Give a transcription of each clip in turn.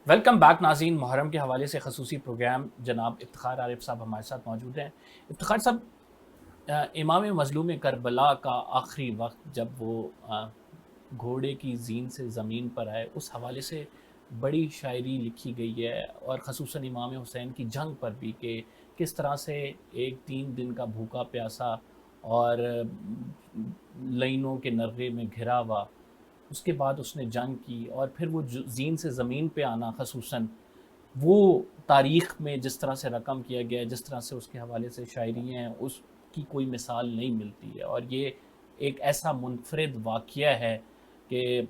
Welcome back ناظرین. محرم کے حوالے سے خصوصی پروگرام جناب افتخار عارف صاحب ہمارے ساتھ موجود ہیں. افتخار صاحب، امام مظلوم کربلا کا آخری وقت جب وہ گھوڑے کی زین سے زمین پر آئے، اس حوالے سے بڑی شاعری لکھی گئی ہے، اور خصوصاً امام حسین کی جنگ پر بھی، کہ کس طرح سے ایک 3 دن کا بھوکا پیاسا اور لینوں کے نرغے میں گھرا ہوا، اس کے بعد اس نے جنگ کی، اور پھر وہ زین سے زمین پہ آنا، خصوصاً وہ تاریخ میں جس طرح سے رقم کیا گیا ہے، جس طرح سے اس کے حوالے سے شاعری ہیں، اس کی کوئی مثال نہیں ملتی ہے. اور یہ ایک ایسا منفرد واقعہ ہے کہ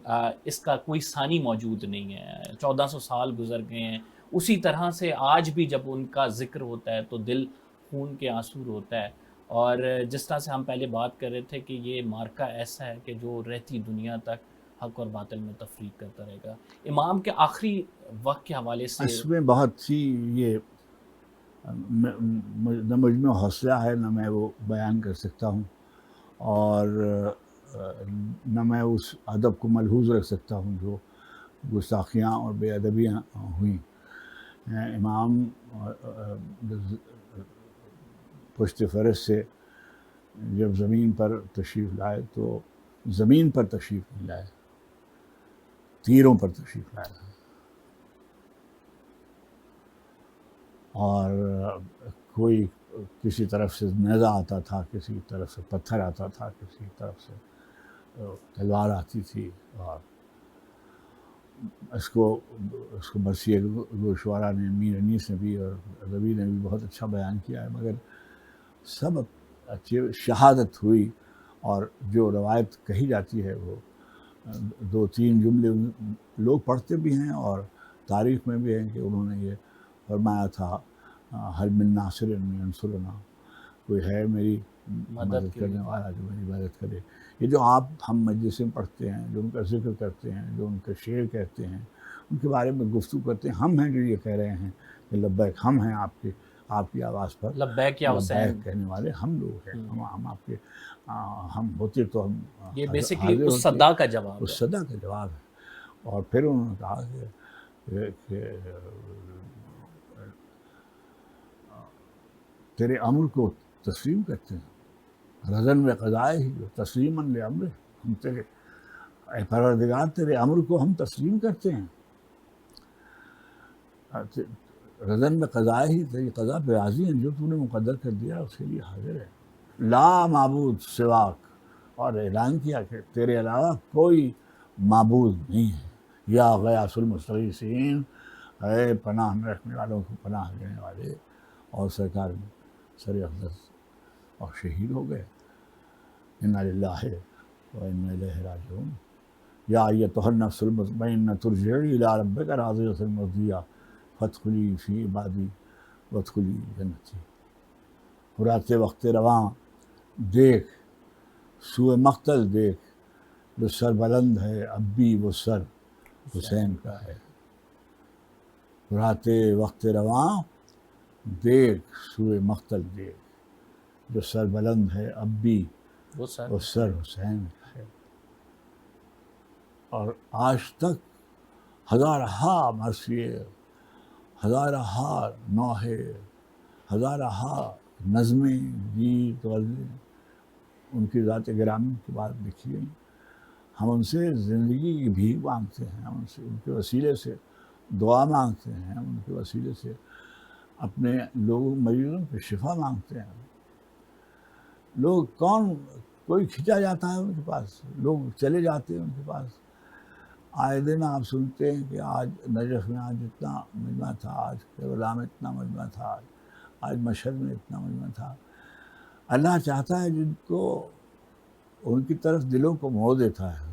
اس کا کوئی ثانی موجود نہیں ہے. 1400 سال گزر گئے ہیں، اسی طرح سے آج بھی جب ان کا ذکر ہوتا ہے تو دل خون کے آنسو ہوتا ہے. اور جس طرح سے ہم پہلے بات کر رہے تھے کہ یہ مارکہ ایسا ہے کہ جو رہتی دنیا تک حق اور باطل میں تفریق کرتا رہے گا. امام کے آخری وقت کے حوالے سے اس میں بہت سی یہ نہ مجھ میں حوصلہ ہے، نہ میں وہ بیان کر سکتا ہوں، اور نہ میں اس ادب کو ملحوظ رکھ سکتا ہوں جو گستاخیاں اور بے ادبیاں ہوئیں. امام پشت فرش سے جب زمین پر تشریف لائے تو زمین پر تشریف نہیں لائے، تیروں پر تشریف لائے. اور کوئی کسی طرف سے نیزہ آتا تھا، کسی طرف سے پتھر آتا تھا، کسی طرف سے تلوار آتی تھی. اور اس کو مرثیہ گوشوارہ نے، میر انیس نے بھی، اور ربی نے بھی بہت اچھا بیان کیا ہے. مگر سب اچھی شہادت ہوئی، اور جو روایت کہی جاتی ہے وہ 2-3 جملے لوگ پڑھتے بھی ہیں، اور تاریخ میں بھی ہیں کہ انہوں نے یہ فرمایا تھا، حل من ناصر ینصرنا، کوئی ہے میری مدد کرنے والا جو میری مدد کرے. یہ جو ہم مجلس میں پڑھتے ہیں، جو ان کا ذکر کرتے ہیں، جو ان کا شعر کہتے ہیں، ان کے بارے میں گفتگو کرتے ہیں، ہم ہیں جو یہ کہہ رہے ہیں کہ لبیک، ہم ہیں آپ کی آواز پر لبیک یا حسین. لبیک کہنے والے ہم لوگ ہیں. ہم آپ کے ہم ہوتے تو ہم یہ بیسیکلی حاضر اس ہوتے. صدا کا جواب اس ہے. صدا کا جواب ہے. اور پھر انہوں نے کہا کہ تیرے امر کو تسلیم کرتے ہیں، رضن و قضائے ہی تسلیماً لامر، ہم تیرے اے پروردگار تیرے امر کو ہم تسلیم کرتے ہیں، رضن و قضائے ہی، تیری قضا پہ راضی ہیں، جو تو نے مقدر کر دیا اس کے لیے حاضر ہے. لا معبود سواک، اور اعلان کیا کہ تیرے علاوہ کوئی معبود نہیں ہے. یا غیاث المستغیثین، اے پناہ میں رکھنے والوں کو پناہ دینے والے. اور سرکار سر اقدس اور شہید ہو گئے. انا للہ و انا الیہ راجعون. یا ایتھا النفس المطمئنہ ترجعی الی ربک راضیۃ مرضیہ فادخلی فی عبادی وادخلی جنتی. رات وقت رواں دیکھ، سوئے مقتل دیکھ، جو سر بلند ہے اب بھی وہ سر حسین کا ہے. رات وقت رواں دیکھ، سوئے مقتل دیکھ، جو سر بلند ہے اب بھی وہ وہ سر حسین کا ہے. اور آج تک ہزارہا مرثیے، ہزارہا نوحے، ہزارہا نظمیں، گیت، غزلیں ان کی ذات گرامی کے بعد لکھی گئیں. ہم ان سے زندگی کی بھیک مانگتے ہیں، ہم ان کے وسیلے سے دعا مانگتے ہیں، ہم ان کے وسیلے سے اپنے لوگوں مریضوں پہ شفا مانگتے ہیں. لوگ کوئی کھنچا جاتا ہے ان کے پاس، لوگ چلے جاتے ہیں ان کے پاس. آئے دن آپ سنتے ہیں کہ آج نجف میں آج اتنا مجمع تھا، آج کربلا میں اتنا مجمع تھا، آج مشہد میں اتنا مجمع تھا. اللہ چاہتا ہے جن کو ان کی طرف دلوں کو موڑ دیتا ہے.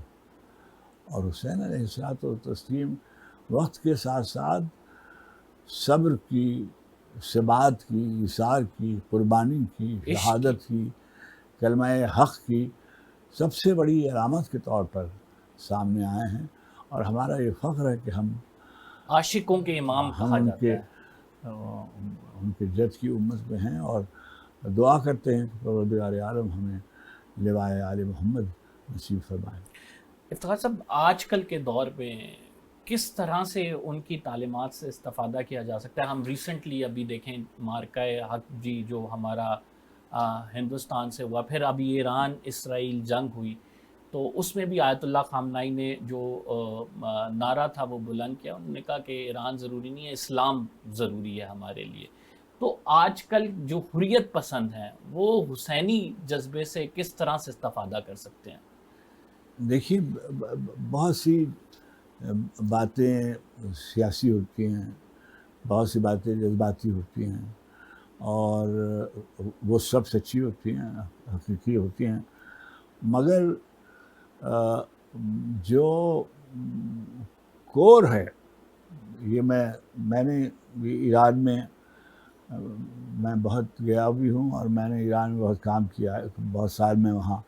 اور حسین علیہ الصلوۃ والتسلیم وقت کے ساتھ ساتھ صبر کی، ثبات کی، ایثار کی، قربانی کی، شہادت کی، کلمہ حق کی سب سے بڑی علامت کے طور پر سامنے آئے ہیں. اور ہمارا یہ فخر ہے کہ ہم عاشقوں کے امام کہا جاتا ہے. ان کے جد کی امت میں ہیں، اور دعا کرتے ہیں کہ پروردگار عالم ہمیں لوائے آل محمد نصیب فرمائے. افتخار صاحب، آج کل کے دور میں کس طرح سے ان کی تعلیمات سے استفادہ کیا جا سکتا ہے؟ ہم ریسنٹلی ابھی دیکھیں مارکہ حق جی جو ہمارا ہندوستان سے ہوا، پھر ابھی ایران اسرائیل جنگ ہوئی، تو اس میں بھی آیت اللہ خامنائی نے جو نعرہ تھا وہ بلند کیا. انہوں نے کہا کہ ایران ضروری نہیں ہے، اسلام ضروری ہے ہمارے لیے. تو آج کل جو حریت پسند ہیں وہ حسینی جذبے سے کس طرح سے استفادہ کر سکتے ہیں؟ دیکھیے بہت سی باتیں سیاسی ہوتی ہیں، بہت سی باتیں جذباتی ہوتی ہیں، اور وہ سب سچی ہوتی ہیں، حقیقی ہوتی ہیں، مگر جو کور ہے، یہ میں نے ایران میں میں بہت گیا بھی ہوں، اور میں نے ایران میں بہت کام کیا ہے. بہت سال میں وہاں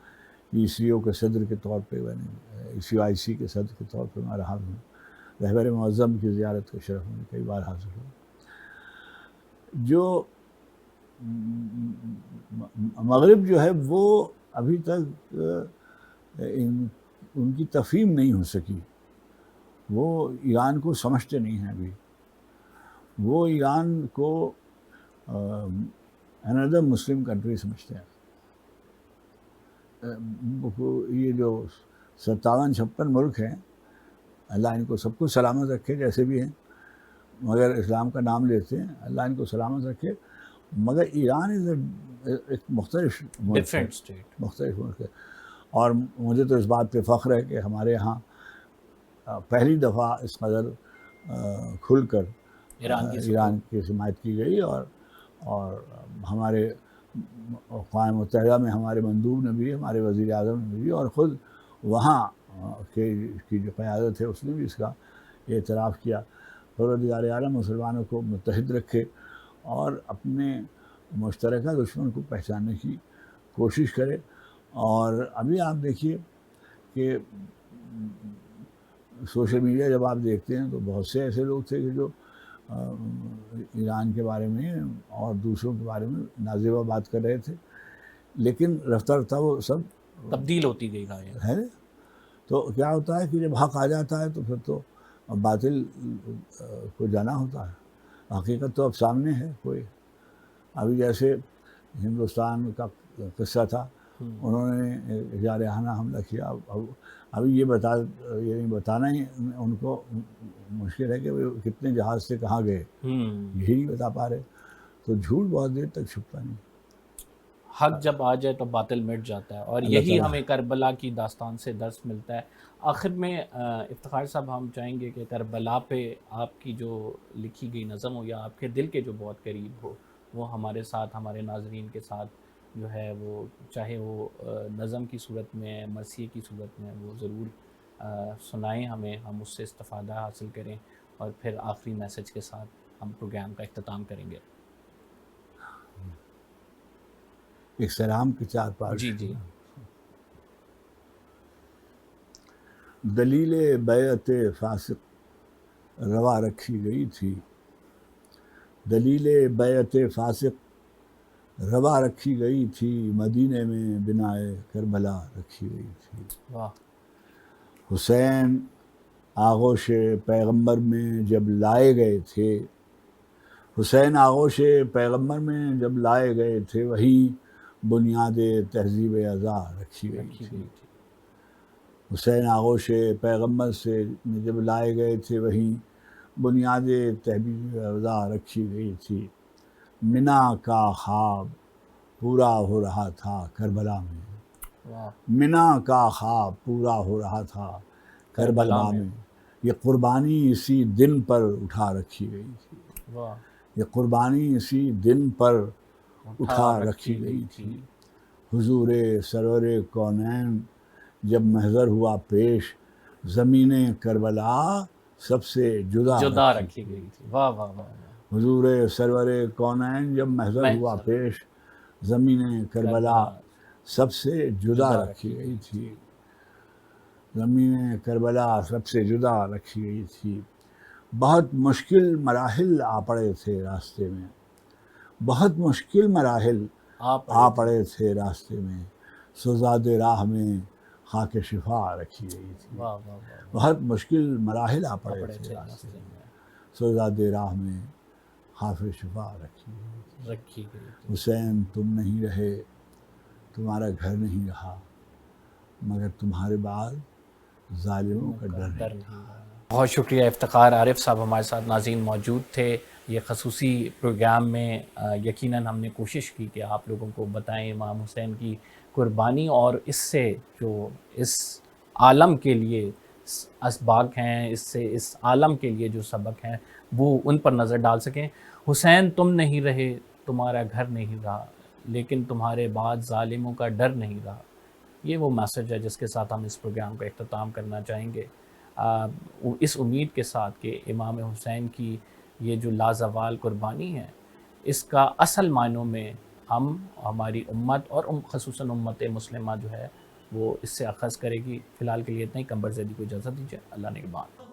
ECO کے صدر کے طور پہ، میں نے ECOIC کے صدر کے طور پہ میں رہا ہوں. رہبر معظم کی زیارت کا شرف میں کئی بار حاصل ہوا. جو مغرب جو ہے وہ ابھی تک ان کی تفہیم نہیں ہو سکی. وہ ایران کو سمجھتے نہیں ہیں ابھی. وہ ایران کو another مسلم کنٹری سمجھتے ہیں. یہ جو 57-56 ملک ہیں، اللہ ان کو سب کو سلامت رکھے جیسے بھی ہیں، مگر اسلام کا نام لیتے ہیں، اللہ ان کو سلامت رکھے. مگر ایران ایک مختلف ملک ہے، مختلف ملک ہے. اور مجھے تو اس بات پہ فخر ہے کہ ہمارے یہاں پہلی دفعہ اس قدر کھل کر ایران کی حمایت کی گئی، اور ہمارے اقوام متحدہ میں ہمارے مندوب نے بھی، ہمارے وزیر اعظم نے بھی، اور خود وہاں کی جو قیادت ہے اس نے بھی اس کا اعتراف کیا. پروردگار عالم مسلمانوں کو متحد رکھے اور اپنے مشترکہ دشمن کو پہچاننے کی کوشش کرے. اور ابھی آپ دیکھیے کہ سوشل میڈیا جب آپ دیکھتے ہیں تو بہت سے ایسے لوگ تھے کہ جو ایران کے بارے میں اور دوسروں کے بارے میں نازیبا بات کر رہے تھے، لیکن رفتہ رفتہ وہ سب تبدیل ہوتی گئی ہے. تو کیا ہوتا ہے کہ جب حق آ جاتا ہے تو پھر تو باطل کو جانا ہوتا ہے. حقیقت تو اب سامنے ہے. کوئی ابھی جیسے ہندوستان کا قصہ تھا، انہوں نے جارحانہ حملہ کیا. ابھی یہ نہیں بتانا ہی ان کو مشکل ہے کہ وہ کتنے جہاز سے کہاں گئے، یہی نہیں بتا پا رہے. تو جھوٹ بہت دیر تک چھپتا نہیں. حق جب آ جائے تو باطل مٹ جاتا ہے، اور یہی ہمیں کربلا کی داستان سے درس ملتا ہے. آخر میں افتخار صاحب ہم چاہیں گے کہ کربلا پہ آپ کی جو لکھی گئی نظم ہو یا آپ کے دل کے جو بہت قریب ہو، وہ ہمارے ساتھ، ہمارے ناظرین کے ساتھ جو ہے وہ، چاہے وہ نظم کی صورت میں، مرثیے کی صورت میں، وہ ضرور سنائیں ہمیں، ہم اس سے استفادہ حاصل کریں، اور پھر آخری میسج کے ساتھ ہم پروگرام کا اختتام کریں گے. ایک سلام کے 4 پارٹ. جی. دلیل بیعت فاسق روا رکھی گئی تھی. دلیل بیعت فاسق روا رکھی گئی تھی، مدینے میں بنائے کربلا رکھی گئی تھی. واہ. حسین آغوش پیغمبر میں جب لائے گئے تھے، حسین آغوش پیغمبر میں جب لائے گئے تھے، وہی بنیاد تہذیب ازا رکھی گئی تھی. حسین آغوش پیغمبر سے جب لائے گئے تھے، وہیں بنیاد تہذیب ازا رکھی گئی تھی. منا کا خواب پورا ہو رہا تھا کربلا میں. منا کا خواب پورا ہو رہا تھا کربلا میں. یہ قربانی اسی دن پر اٹھا رکھی گئی تھی. یہ قربانی اسی دن پر اٹھا رکھی گئی تھی. حضور سرور کونین جب محضر ہوا پیش، زمین کربلا سب سے جدا رکھی گئی تھی. واہ واہ واہ. حضور سرور کونین جب محضر ہوا پیش، زمین کربلا سب سے جدا رکھی گئی تھی. زمین کربلا سب سے جدا رکھی گئی تھی. بہت مشکل مراحل آ پڑے تھے راستے میں، بہت مشکل مراحل آ پڑے تھے راستے میں. سزاد راہ میں خاک شفا رکھی گئی تھی. واہ واہ واہ بہت مشکل مراحل آ پڑے پڑے تھے تھے راستے راستے میں. میں سوزاد راہ میں خاک شفا رکھی گئی تھی. رکھی گئی تھی. حسین تم نہیں رہے، تمہارا گھر نہیں رہا، مگر تمہارے بعد ظالموں کا ڈر نہیں. رہا. بہت شکریہ افتخار عارف صاحب ہمارے ساتھ ناظرین موجود تھے یہ خصوصی پروگرام میں. یقیناً ہم نے کوشش کی کہ آپ لوگوں کو بتائیں امام حسین کی قربانی اور اس سے جو اس عالم کے لیے اسباق ہیں، اس سے اس عالم کے لیے جو سبق ہیں وہ ان پر نظر ڈال سکیں. حسین تم نہیں رہے، تمہارا گھر نہیں رہا، لیکن تمہارے بعد ظالموں کا ڈر نہیں رہا. یہ وہ میسج ہے جس کے ساتھ ہم اس پروگرام کا اختتام کرنا چاہیں گے، اس امید کے ساتھ کہ امام حسین کی یہ جو لازوال قربانی ہے اس کا اصل معنوں میں ہم، ہماری امت اور خصوصاً امت مسلمہ جو ہے وہ اس سے اخذ کرے گی. فی الحال کے لیے اتنا ہی. قمبر زیدی کو اجازت دیجیے. اللہ نگہبان.